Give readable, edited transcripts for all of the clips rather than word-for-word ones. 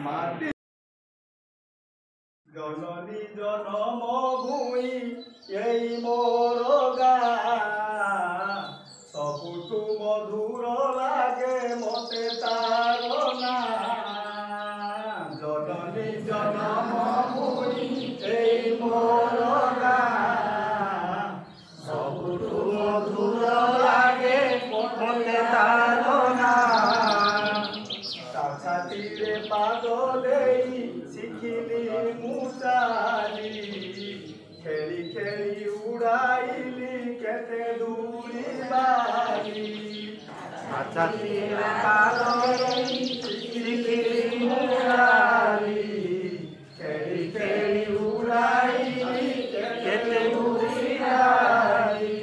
माटी जननी जनम भूमि यही मोर गाँ सबुठु मधुर लागे मते तार नाँ जननी जनम भूमि यही मोर गाँ सबुठु मधुर लागे मते तार नाँ छातीरे पाद देई शिखिली मुचाली खेली खेली उड़ाइली केते दूरी बाली छातीरे पाद देई शिखिली मुचाली खेली खेली उड़ाइली केते दूरी बाली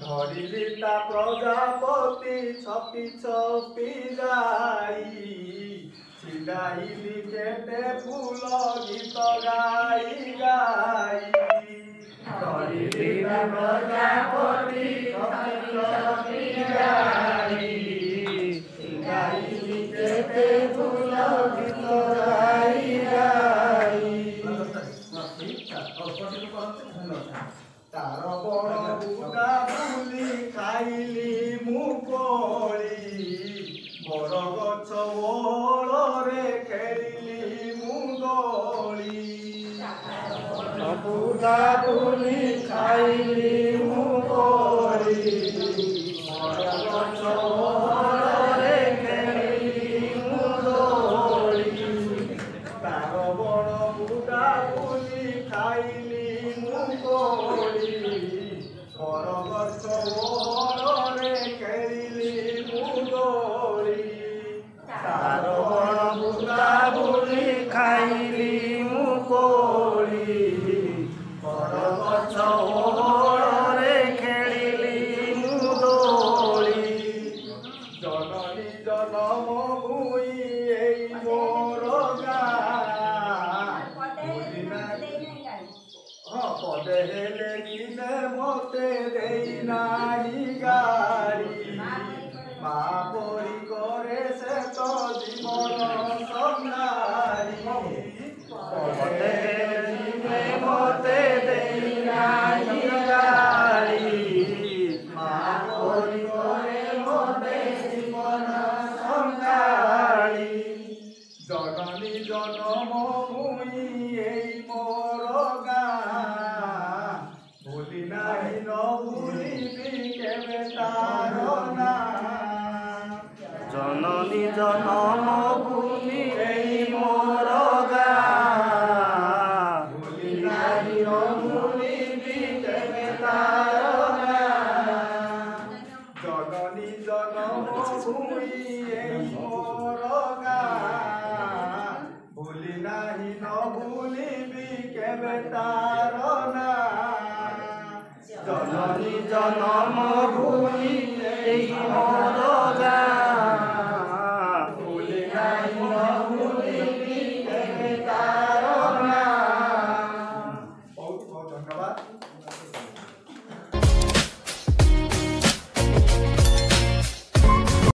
धरिली ता प्रजापति छपी छपी जाई छिड़ाइली केते फूल गीत गाई गाई धरिली ता प्रजापति छपी छपी जाई छिड़ाइली केते फूल गीत गाई गाई तार बड़ बुदा बुली खाइली मुकोली बड़ गछ ओଳରେ खेलिली मुदोली बुदा बुली खाइली मुकोली बड़ गछ ओଳରେ खेलिली मुदोली तार बड़ बुदा बुली खाइली मुकोली बरगछ ओଳରେ खेलिली मुदोली तार बड़ बुदा बुली खाइली मुकोली बरगछ ओଳରେ खेलिली मुदोली जननी जनम भूमि एई मोर गाँ पदे हेले किने मते देई नाही गाड़ी माँ परी करे से तो जीवन संहारी पदे हेले किने मते देई नाही गाड़ी माँ परी करे मते जीवन संहारी जननी जनम भूमि एई मोर भूली नाही न भूलिबी केबे तार नाँ जननी जनम भूमि एई मोर गाँ भूली नाही न भूलिबी केबे तार नाँ जननी जनम भूमि एई मोर गाँ भूली नाही न भूलिबी केबे तार नाँ जननी जनम भूमि एई